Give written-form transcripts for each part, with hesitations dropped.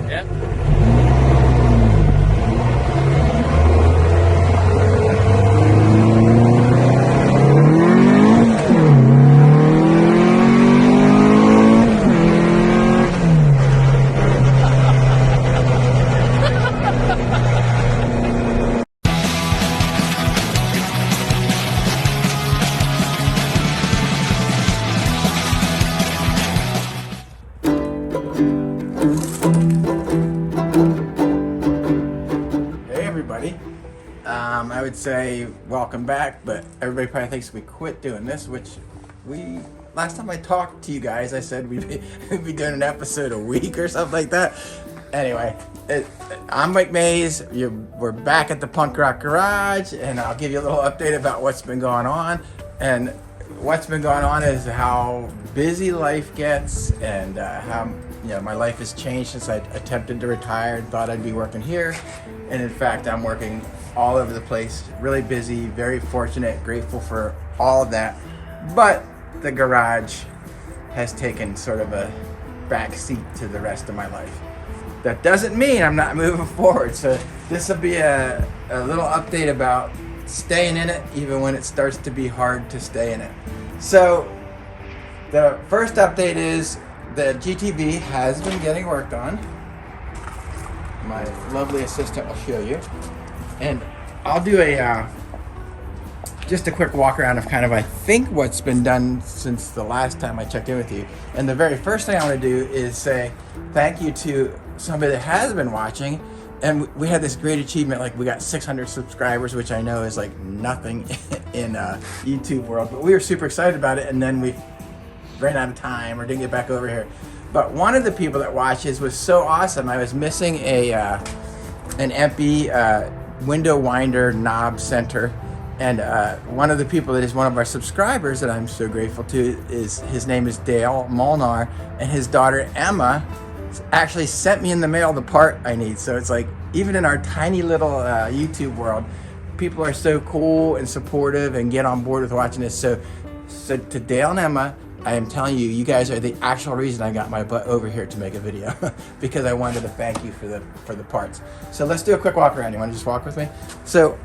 Yeah. I would say welcome back, but everybody probably thinks we quit doing this, which last time I talked to you guys, I said we'd be doing an episode a week or something like that. Anyway, I'm Mike Mays. We're back at the Punk Rock Garage, and I'll give you a little update about what's been going on. And what's been going on is how busy life gets, and how my life has changed since I attempted to retire and thought I'd be working here. And in fact, I'm working all over the place, really busy, very fortunate, grateful for all of that. But the garage has taken sort of a back seat to the rest of my life. That doesn't mean I'm not moving forward. So this will be a little update about staying in it, even when it starts to be hard to stay in it. So the first update is the GTV has been getting worked on. My lovely assistant will show you. And I'll do just a quick walk around of kind of, I think, what's been done since the last time I checked in with you. And the very first thing I want to do is say thank you to somebody that has been watching. And we had this great achievement, like we got 600 subscribers, which I know is like nothing in YouTube world, but we were super excited about it. And then we ran out of time or didn't get back over here. But one of the people that watches was so awesome. I was missing an EMPI window winder knob center, and one of the people that is one of our subscribers that I'm so grateful to his name is Dale Molnar, and his daughter Emma actually sent me in the mail the part I need. So it's like, even in our tiny little YouTube world, people are so cool and supportive and get on board with watching this. So to Dale and Emma, I am telling you, you guys are the actual reason I got my butt over here to make a video because I wanted to thank you for the parts. So let's do a quick walk around. You want to just walk with me? So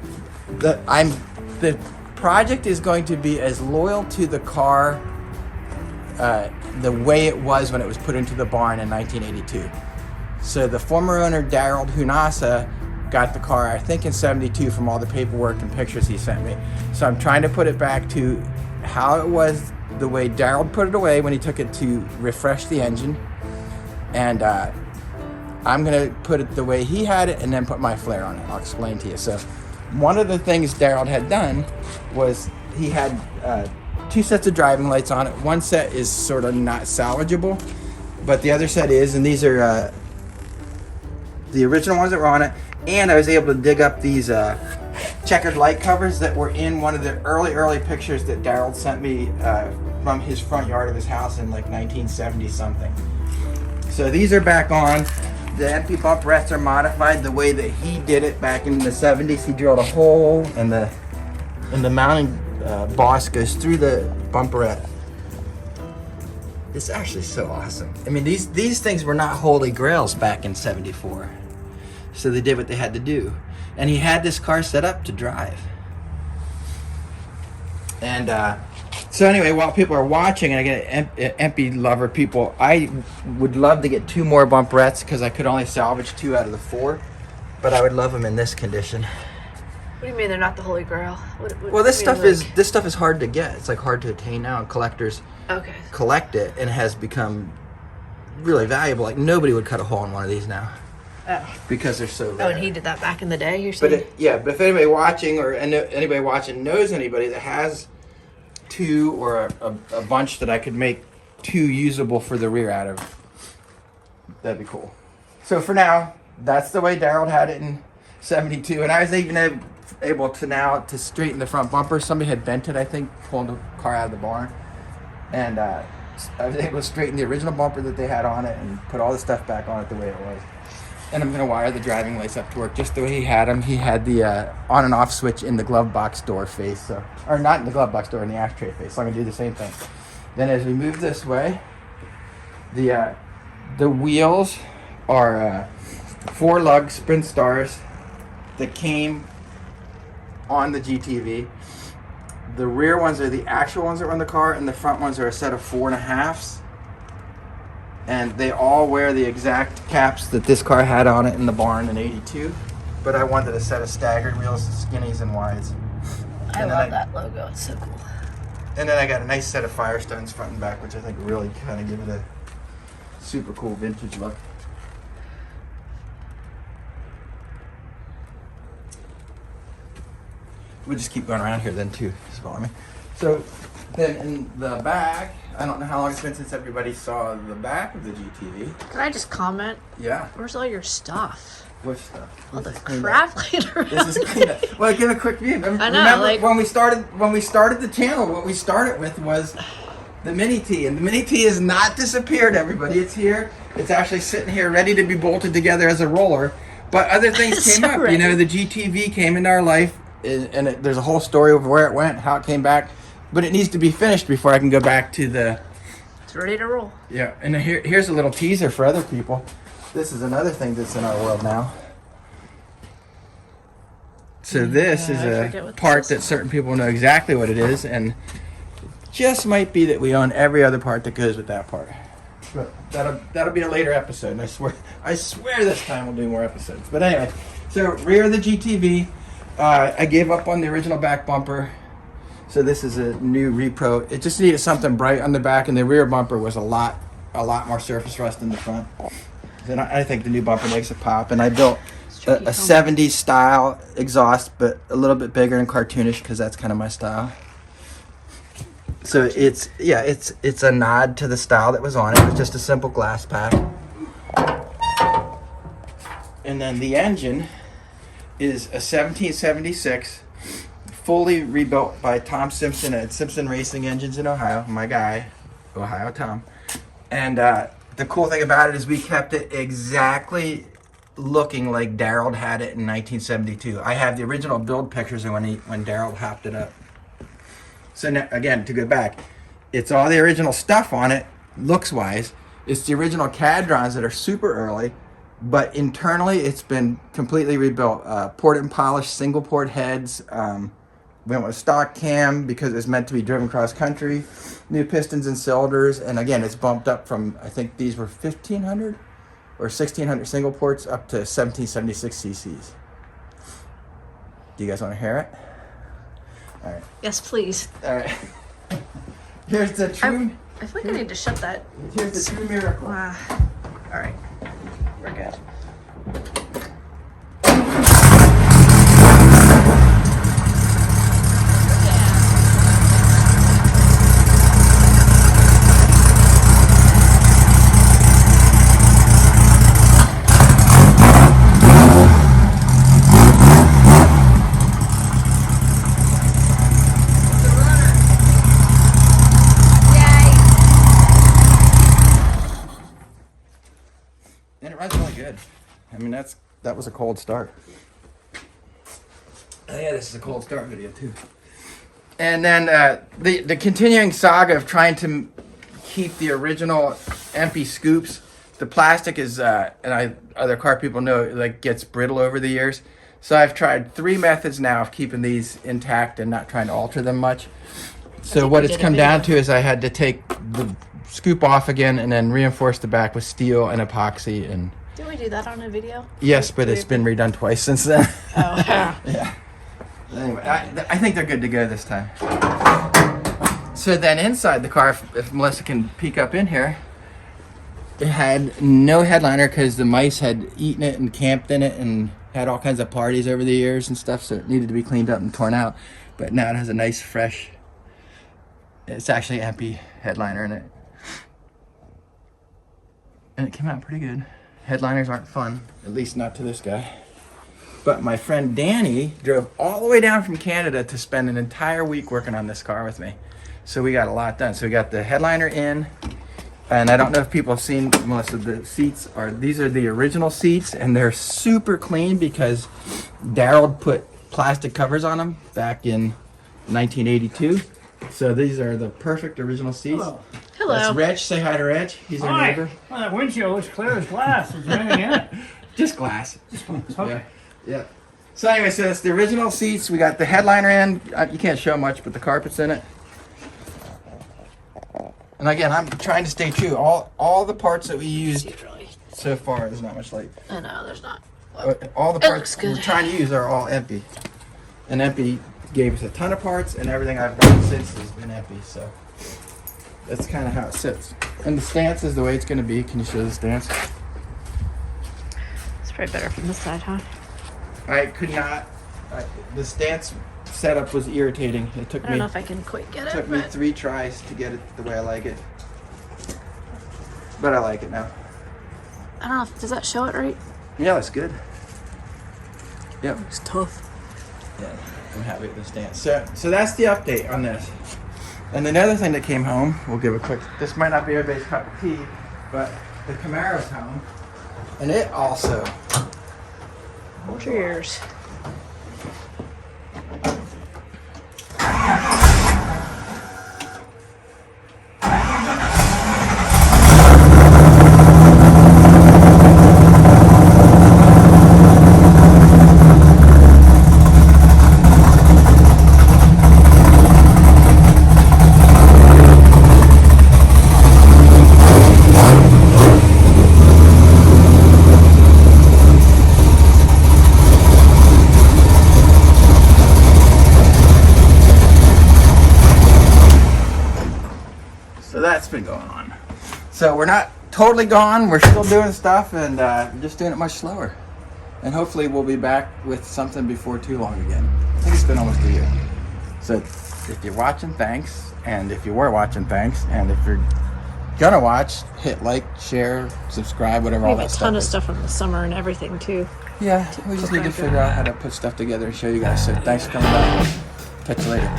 the project is going to be as loyal to the car the way it was when it was put into the barn in 1982. So the former owner, Daryl Hunasa, got the car, I think, in 72 from all the paperwork and pictures he sent me. So I'm trying to put it back to how it was, the way Daryl put it away when he took it to refresh the engine. And I'm going to put it the way he had it and then put my flair on it. I'll explain to you. So one of the things Daryl had done was he had two sets of driving lights on it. One set is sort of not salvageable, but the other set is, and these are the original ones that were on it. And I was able to dig up these checkered light covers that were in one of the early pictures that Daryl sent me from his front yard of his house in like 1970 something. So these are back on. The EMPI bumperettes are modified the way that he did it back in the 70s. He drilled a hole and the mounting boss goes through the bumperette. It's actually so awesome. I mean, these things were not holy grails back in 74. So they did what they had to do. And he had this car set up to drive. And so anyway, while people are watching, and I get EMPI lover people, I would love to get 2 more bumperettes because I could only salvage 2 out of the 4. But I would love them in this condition. What do you mean they're not the holy grail? Well, this stuff is hard to get. It's like hard to attain now, and collectors collect it, and it has become really valuable. Like nobody would cut a hole in one of these now. Oh. Because they're so rare. Oh, and he did that back in the day, you're saying? But if anybody watching or anybody watching knows anybody that has 2 or a bunch that I could make 2 usable for the rear out of, that'd be cool. So for now, that's the way Daryl had it in 72. And I was even able to straighten the front bumper. Somebody had bent it, I think, pulling the car out of the barn. And I was able to straighten the original bumper that they had on it and put all the stuff back on it the way it was. And I'm going to wire the driving lights up to work just the way he had them. He had the on and off switch in the glove box door face. Or not in the glove box door, in the ashtray face. So I'm going to do the same thing. Then as we move this way, the wheels are 4-lug Sprint Stars that came on the GTV. The rear ones are the actual ones that run the car, and the front ones are a set of 4.5s. And they all wear the exact caps that this car had on it in the barn in '82. But I wanted a set of staggered wheels, skinnies and wides. I love that logo. It's so cool. And then I got a nice set of Firestones front and back, which I think really kind of give it a super cool vintage look. We'll just keep going around here then too. Just follow me. So then in the back, I don't know how long it's been since everybody saw the back of the GTV. Can I just comment? Yeah. Where's all your stuff? What stuff? All the crap laying around. This is clean up. Well, give a quick view. I know, Remember like, when we started the channel, what we started with was the Mini T, and the Mini T has not disappeared. Everybody, it's here. It's actually sitting here, ready to be bolted together as a roller. But other things came up. ready. You know, the GTV came into our life, and there's a whole story of where it went, how it came back. But it needs to be finished before I can go back to the. It's ready to roll. Yeah, and here's a little teaser for other people. This is another thing that's in our world now. So this is a part that certain people know exactly what it is, and just might be that we own every other part that goes with that part. But that'll be a later episode, and I swear this time we'll do more episodes. But anyway, so rear of the GTV, I gave up on the original back bumper. So this is a new repro. It just needed something bright on the back, and the rear bumper was a lot more surface rust than the front. And I think the new bumper makes it pop. And I built a 70s style exhaust, but a little bit bigger and cartoonish because that's kind of my style. So it's a nod to the style that was on it. It was just a simple glass pack. And then the engine is a 1776. Fully rebuilt by Tom Simpson at Simpson Racing Engines in Ohio. My guy, Ohio Tom. And the cool thing about it is we kept it exactly looking like Daryl had it in 1972. I have the original build pictures of when Daryl hopped it up. So now, again, to go back, it's all the original stuff on it, looks-wise. It's the original CAD-ROMs that are super early, but internally it's been completely rebuilt. Ported and polished single-port heads. Went with stock cam because it was meant to be driven cross country. New pistons and cylinders, and again, it's bumped up from, I think these were 1,500 or 1,600 single ports up to 1,776 cc's. Do you guys want to hear it? All right. Yes, please. All right. Here's the true. I feel like I need to shut that. Here's the true miracle. All right, we're good. And it runs really good. I mean, that was a cold start. Oh, yeah, this is a cold start video too. And then the continuing saga of trying to keep the original EMPI scoops. The plastic is, other car people know, like gets brittle over the years. So I've tried 3 methods now of keeping these intact and not trying to alter them much. So what it's come down to is I had to take the scoop off again and then reinforce the back with steel and epoxy. And Did we do that on a video? yes, but it's been redone twice since then. Oh, yeah. Yeah. Anyway, I think they're good to go this time. So then inside the car, if Melissa can peek up in here, it had no headliner because the mice had eaten it and camped in it and had all kinds of parties over the years and stuff, so it needed to be cleaned up and torn out. But now it has a nice fresh, it's actually EMPI headliner in it. And it came out pretty good. Headliners aren't fun, at least not to this guy. But my friend Danny drove all the way down from Canada to spend an entire week working on this car with me. So we got a lot done. So we got the headliner in, and I don't know if people have seen, Melissa, the seats these are the original seats, and they're super clean because Daryl put plastic covers on them back in 1982. So these are the perfect original seats. Hello. Hello. That's Rich. Say hi to Rich. He's our Hi. neighbor. Well, that windshield looks clear as glass. Is there anything in it? Just glass. Okay. Yeah. So anyway, so it's the original seats. We got the headliner in. You can't show much, but the carpet's in it. And again, I'm trying to stay true. All the parts that we used so far, there's not much light. I know, there's not. All the It parts looks good. we're trying to use are all EMPI. And EMPI gave us a ton of parts, and everything I've done since has been EMPI. So that's kind of how it sits. And the stance is the way it's going to be. Can you show the stance? It's probably better from this side, huh? I could not. The stance setup was irritating. It took I don't me know if I can quite get it. took me But 3 tries to get it the way I like it. But I like it now. I don't know. Does that show it right? Yeah, that's good. Yep. It's tough. Yeah, I'm happy with the stance. So that's the update on this. And another thing that came home, we'll give a quick. This might not be everybody's cup of tea, but the Camaro's home, and it also. Cheers. So that's been going on. So we're not totally gone. We're still doing stuff, and we're just doing it much slower. And hopefully we'll be back with something before too long again. I think it's been almost a year. So if you're watching, thanks. And if you were watching, thanks. And if you're gonna watch, hit like, share, subscribe, whatever We all have a that ton stuff of is. stuff from the summer and everything too. Yeah, we just need to figure out how to put stuff together and show you guys. So thanks for coming back. Catch you later.